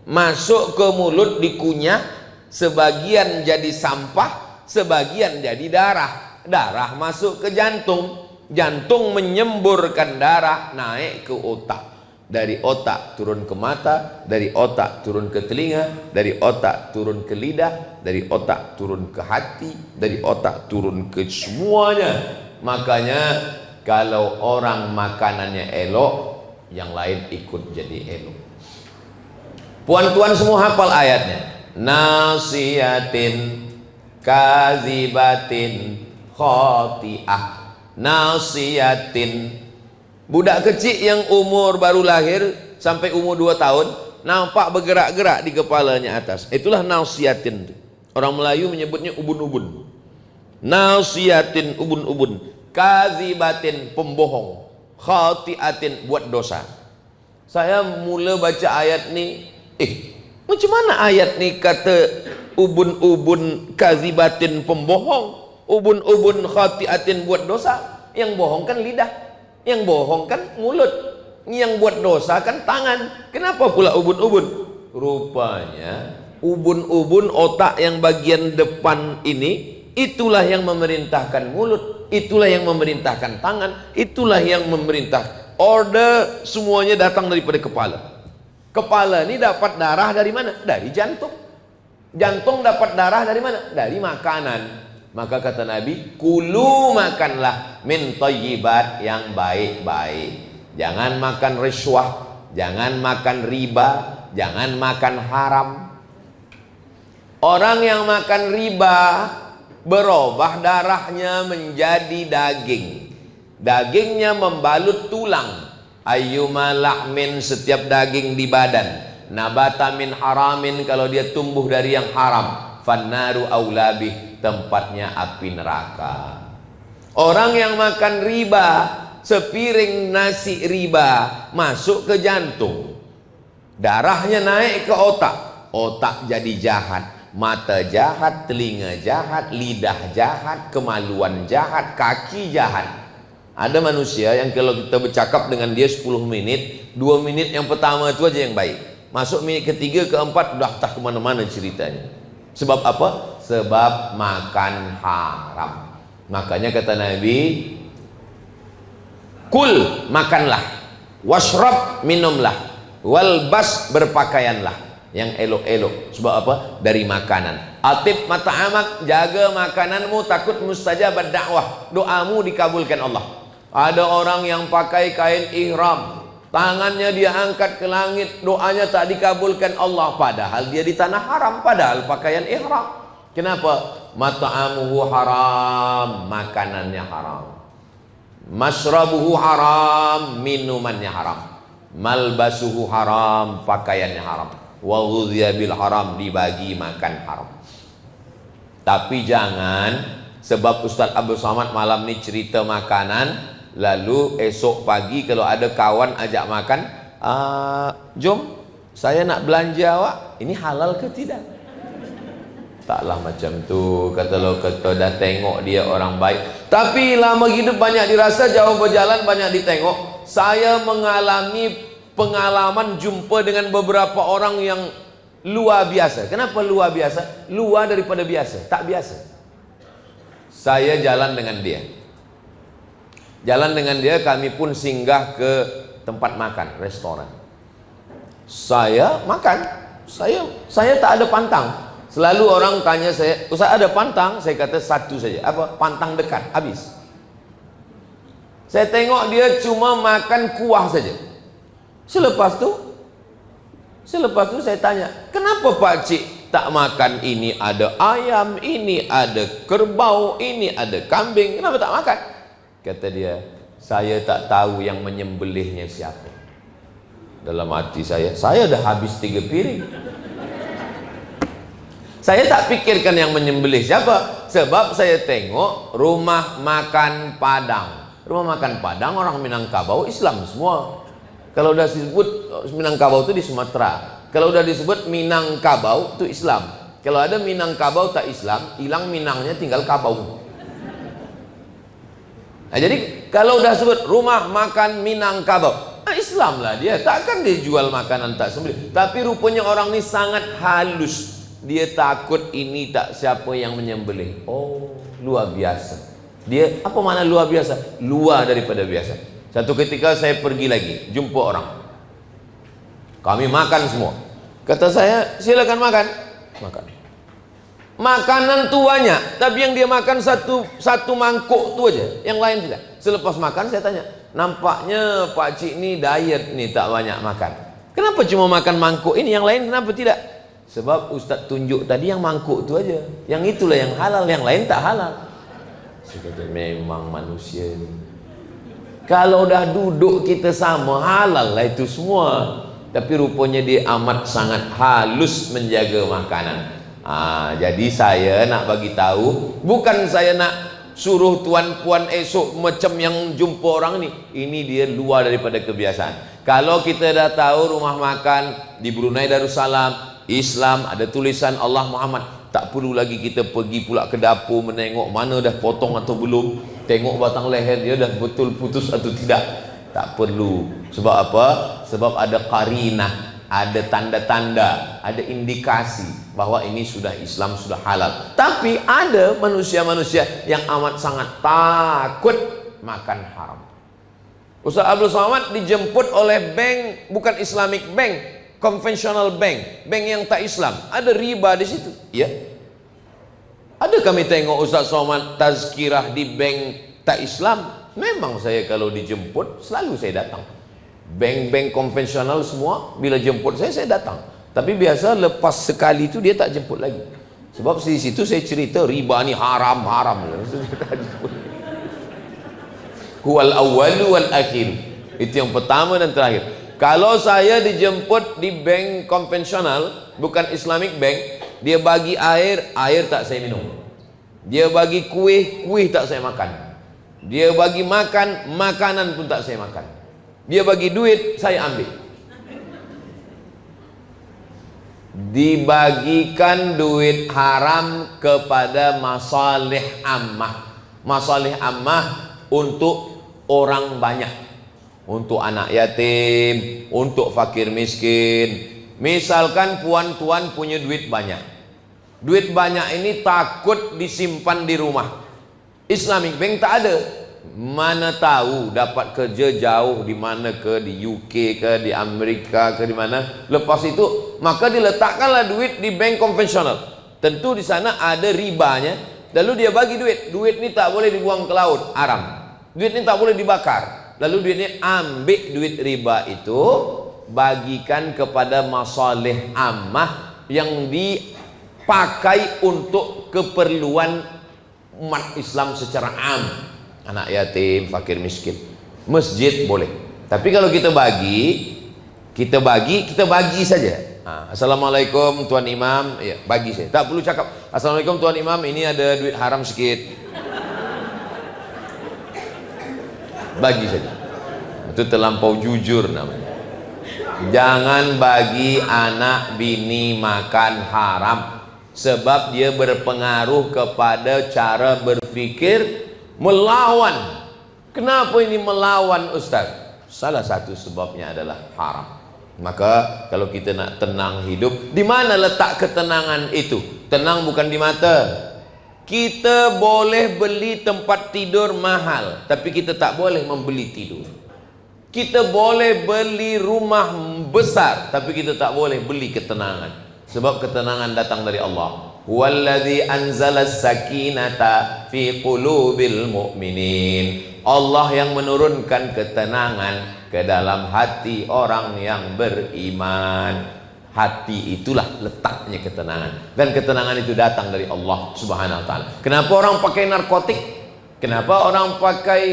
masuk ke mulut dikunyah, sebagian jadi sampah, sebagian jadi darah. Darah masuk ke jantung, jantung menyemburkan darah naik ke otak. Dari otak turun ke mata, dari otak turun ke telinga, dari otak turun ke lidah, dari otak turun ke hati, dari otak turun ke semuanya. Makanya kalau orang makanannya elok, yang lain ikut jadi elok. Puan-puan semua hafal ayatnya. Nasiyatin kazibatin khoti'ah. Nasiyatin, budak kecil yang umur baru lahir sampai umur 2 tahun nampak bergerak-gerak di kepalanya atas, itulah nasiyatin. Orang Melayu menyebutnya ubun-ubun. Nasiyatin, ubun-ubun. Kazibatin, pembohong. Khoti'atin, buat dosa. Saya mula baca ayat ni, macam mana ayat ni kata ubun-ubun kazibatin, pembohong, ubun-ubun khati'atin, buat dosa? Yang bohong kan lidah, yang bohong kan mulut, yang buat dosa kan tangan. Kenapa pula ubun-ubun? Rupanya ubun-ubun, otak yang bagian depan ini, itulah yang memerintahkan mulut, itulah yang memerintahkan tangan, itulah yang memerintah. Order semuanya datang daripada kepala. Kepala ini dapat darah dari mana? Dari jantung. Jantung dapat darah dari mana? Dari makanan. Maka kata Nabi, kulu, makanlah min thayyibat, yang baik-baik. Jangan makan rishwah, jangan makan riba, jangan makan haram. Orang yang makan riba berubah darahnya menjadi daging. Dagingnya membalut tulang. Ayyuma lahmin, setiap daging di badan, nabata min haramin, kalau dia tumbuh dari yang haram, fannaru aulabih, tempatnya api neraka. Orang yang makan riba, sepiring nasi riba masuk ke jantung, darahnya naik ke otak, otak jadi jahat, mata jahat, telinga jahat, lidah jahat, kemaluan jahat, kaki jahat. Ada manusia yang kalau kita bercakap dengan dia 10 menit, 2 menit yang pertama itu aja yang baik, masuk menit ketiga, keempat udah tak kemana-mana ceritanya. Sebab apa? Sebab makan haram. Makanya kata Nabi, kul, makanlah, washrab, minumlah, walbas, berpakaianlah yang elok-elok. Sebab apa? Dari makanan. Atib mata'amak, jaga makananmu, takut mustajabad dakwah, doamu dikabulkan Allah. Ada orang yang pakai kain ihram, tangannya dia angkat ke langit, doanya tak dikabulkan Allah, padahal dia di tanah haram, padahal pakaian ihram. Kenapa? Mata'amuhu haram, makanannya haram. Masrabuhu haram, minumannya haram. Malbasuhu haram, pakaiannya haram. Wa ghudhiya bil haram, dibagi makan haram. Tapi jangan sebab Ustaz Abdul Somad malam ni cerita makanan, lalu esok pagi kalau ada kawan ajak makan, jom saya nak belanja awak, ini halal ke tidak? Taklah macam tu. Kata lo, kata dah tengok dia orang baik, tapi lama hidup banyak dirasa, jauh berjalan banyak ditengok. Saya mengalami pengalaman jumpa dengan beberapa orang yang luar biasa. Kenapa luar biasa? Luar daripada biasa, tak biasa. Saya jalan dengan dia, kami pun singgah ke tempat makan, restoran. Saya makan, saya tak ada pantang. Selalu orang tanya saya, Ustaz ada pantang? Saya kata satu saja. Apa? Pantang dekat, habis. Saya tengok dia cuma makan kuah saja. Selepas tu saya tanya, kenapa Pak Cik tak makan? Ini ada ayam, ini ada kerbau, ini ada kambing, kenapa tak makan? Kata dia, saya tak tahu yang menyembelihnya siapa. Dalam hati saya dah habis 3 piring. Saya tak pikirkan yang menyembelih siapa. Sebab saya tengok rumah makan Padang. Rumah makan Padang orang Minangkabau Islam semua. Kalau udah disebut Minangkabau itu di Sumatera. Kalau udah disebut Minangkabau itu Islam. Kalau ada Minangkabau tak Islam, hilang Minangnya, tinggal Kabau. Nah, jadi kalau udah sebut rumah makan Minangkabau, Islam lah dia. Takkan dia jual makanan tak sembelih. Tapi rupanya orang ini sangat halus. Dia takut ini tak siapa yang menyembelih. Oh, luar biasa. Dia, apa makna luar biasa? Luar daripada biasa. Satu ketika saya pergi lagi, jumpa orang. Kami makan semua. Kata saya, silakan makan. Makan. Makanan tu banyak, tapi yang dia makan satu mangkuk tu aja. Yang lain tidak. Selepas makan saya tanya, nampaknya Pak Cik ni diet ni, tak banyak makan. Kenapa cuma makan mangkuk ini, yang lain kenapa tidak? Sebab Ustaz tunjuk tadi yang mangkuk tu aja, yang itulah yang halal, yang lain tak halal. Saya kata, memang manusia ni, kalau dah duduk kita sama, halal lah itu semua. Tapi rupanya dia amat sangat halus menjaga makanan. Jadi saya nak bagi tahu, bukan saya nak suruh tuan puan esok macam yang jumpa orang ni. Ini dia luar daripada kebiasaan. Kalau kita dah tahu rumah makan di Brunei Darussalam Islam, ada tulisan Allah Muhammad, tak perlu lagi kita pergi pula ke dapur menengok mana dah potong atau belum, tengok batang leher dia dah betul putus atau tidak. Tak perlu. Sebab apa? Sebab ada qarinah, ada tanda-tanda, ada indikasi bahwa ini sudah Islam, sudah halal. Tapi ada manusia-manusia yang amat sangat takut makan haram. Ustaz Abdul Somad dijemput oleh bank, bukan Islamic bank, konvensional bank, bank yang tak Islam. Ada riba di situ. Ya. Ada kami tengok Ustaz Somad tazkirah di bank tak Islam. Memang saya kalau dijemput selalu saya datang. Bank-bank konvensional semua bila jemput saya datang. Tapi biasa lepas sekali itu dia tak jemput lagi. Sebab di situ saya cerita riba ni haram. Huwal awwalu wal akhir. Itu yang pertama dan terakhir. Kalau saya dijemput di bank konvensional, bukan Islamic bank, dia bagi air, air tak saya minum. Dia bagi kuih, kuih tak saya makan. Dia bagi makan, makanan pun tak saya makan. Dia bagi duit, saya ambil. Dibagikan duit haram kepada masalih ammah. Masalih ammah untuk orang banyak, untuk anak yatim, untuk fakir miskin. Misalkan puan-tuan punya duit banyak. Duit banyak ini takut disimpan di rumah. Islamic Bank tak ada. Mana tahu dapat kerja jauh di mana ke, di UK ke, di Amerika ke, di mana. Lepas itu maka diletakkanlah duit di bank konvensional. Tentu di sana ada ribanya. Lalu dia bagi duit. Duit ini tak boleh dibuang ke laut, haram. Duit ini tak boleh dibakar. Lalu duitnya ambil duit riba itu, bagikan kepada masalih ammah yang dipakai untuk keperluan umat Islam secara am. Anak yatim, fakir miskin. Masjid boleh. Tapi kalau kita bagi saja. Assalamualaikum Tuan Imam, ya, bagi saya. Tak perlu cakap Assalamualaikum Tuan Imam, ini ada duit haram sikit. Bagi saja. Itu terlampau jujur namanya. Jangan bagi anak bini makan haram, sebab dia berpengaruh kepada cara berpikir melawan. Kenapa ini melawan, Ustaz? Salah satu sebabnya adalah haram. Maka kalau kita nak tenang hidup, di mana letak ketenangan itu? Tenang bukan di mata. Kita boleh beli tempat tidur mahal, tapi kita tak boleh membeli tidur. Kita boleh beli rumah besar, tapi kita tak boleh beli ketenangan. Sebab ketenangan datang dari Allah. Huwallazi anzala sakinata fi qulubil mu'minin. Allah yang menurunkan ketenangan ke dalam hati orang yang beriman. Hati itulah letaknya ketenangan. Dan ketenangan itu datang dari Allah Subhanahu wa taala. Kenapa orang pakai narkotik? Kenapa orang pakai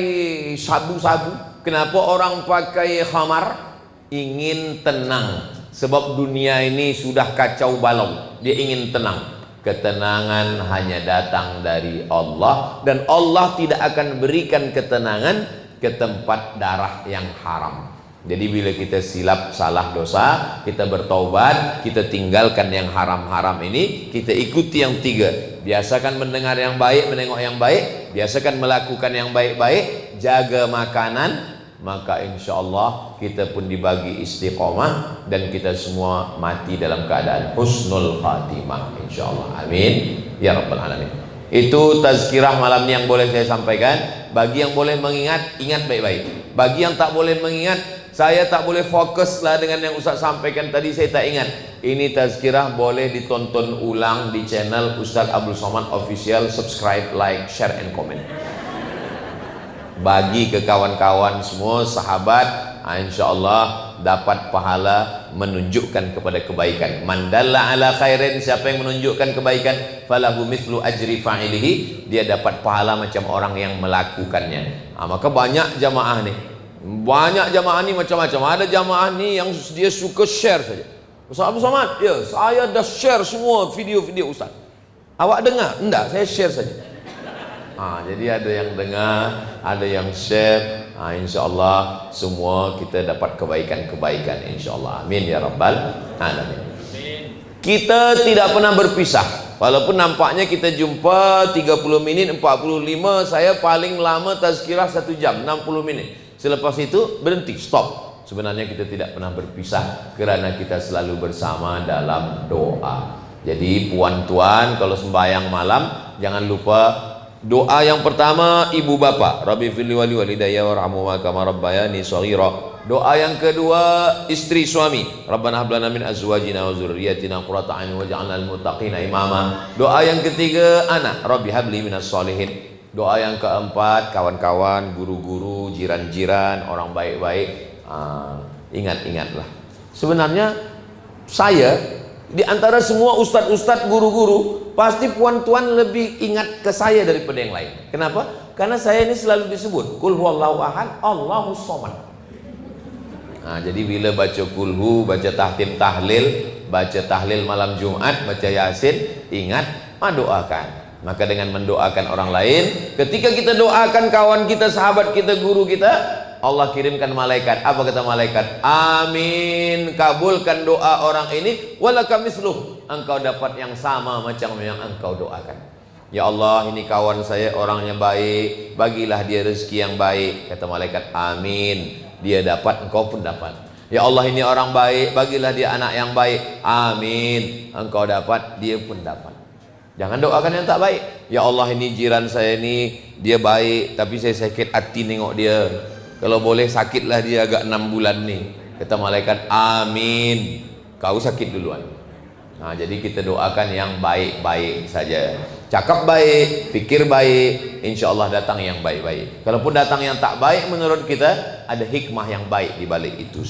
sabu-sabu? Kenapa orang pakai khamar? Ingin tenang. Sebab dunia ini sudah kacau balau. Dia ingin tenang. Ketenangan hanya datang dari Allah, dan Allah tidak akan berikan ketenangan ke tempat darah yang haram. Jadi bila kita silap salah dosa, kita bertaubat, kita tinggalkan yang haram-haram ini, kita ikuti yang tiga. Biasakan mendengar yang baik, menengok yang baik, biasakan melakukan yang baik-baik, jaga makanan, maka insya Allah kita pun dibagi istiqomah dan kita semua mati dalam keadaan husnul khatimah, insya Allah. Amin ya rabbal alamin. Itu tazkirah malam ini yang boleh saya sampaikan. Bagi yang boleh mengingat, ingat baik-baik. Bagi yang tak boleh mengingat, saya tak boleh fokus lah dengan yang Ustaz sampaikan tadi, saya tak ingat. Ini tazkirah boleh ditonton ulang di channel Ustaz Abdul Somad Official. Subscribe, like, share, and comment. Bagi ke kawan-kawan semua, sahabat, insya Allah dapat pahala menunjukkan kepada kebaikan. Mandalla ala khairin, siapa yang menunjukkan kebaikan, falahu mithlu ajri fa'ilihi, dia dapat pahala macam orang yang melakukannya. Maka banyak jamaah ni, macam-macam. Ada jamaah ni yang dia suka share saja. Ustaz Abdul Somad, ya saya dah share semua video-video Ustaz. Awak dengar? Enggak, saya share saja. Jadi ada yang dengar, ada yang share. Insya Allah semua kita dapat kebaikan-kebaikan, insya Allah. Amin ya rabbal alamin. Kita tidak pernah berpisah. Walaupun nampaknya kita jumpa 30 menit, 45. Saya paling lama tazkirah 1 jam 60 menit. Selepas itu berhenti, stop. Sebenarnya kita tidak pernah berpisah, kerana kita selalu bersama dalam doa. Jadi puan-tuan kalau sembahyang malam, jangan lupa doa yang pertama ibu bapa, Rabbi firli wali walidayya warhamhuma kama rabbayani shaghira. Doa yang kedua istri suami, Rabbana hab lana min azwajina wa dzurriyyatina qurrata a'yun waj'alna lil muttaqina imama. Doa yang ketiga anak, Rabbi habli minas sholihin. Doa yang keempat kawan-kawan, guru-guru, jiran-jiran, orang baik-baik. Ingat-ingatlah. Sebenarnya saya di antara semua ustadz-ustadz, guru-guru, pasti puan-tuan lebih ingat ke saya daripada yang lain. Kenapa? Karena saya ini selalu disebut Qul huwallahu ahad, Allahus somad. Nah, jadi bila baca kulhu, baca tahtim tahlil, baca tahlil malam Jumat, baca Yasin, ingat mendoakan. Maka dengan mendoakan orang lain, ketika kita doakan kawan kita, sahabat kita, guru kita, Allah kirimkan malaikat. Apa kata malaikat? Amin, kabulkan doa orang ini, walaka misluh, engkau dapat yang sama macam yang engkau doakan. Ya Allah, ini kawan saya orangnya baik, bagilah dia rezeki yang baik. Kata malaikat, amin, dia dapat, engkau pun dapat. Ya Allah, ini orang baik, bagilah dia anak yang baik, amin, engkau dapat, dia pun dapat. Jangan doakan yang tak baik. Ya Allah, ini jiran saya ini, dia baik, tapi saya sakit hati nengok dia. Kalau boleh sakitlah dia agak 6 bulan nih. Kata malaikat, amin, kau sakit duluan. Nah, jadi kita doakan yang baik-baik saja. Cakap baik, pikir baik, insya Allah datang yang baik-baik. Kalaupun datang yang tak baik, menurut kita ada hikmah yang baik di balik itu.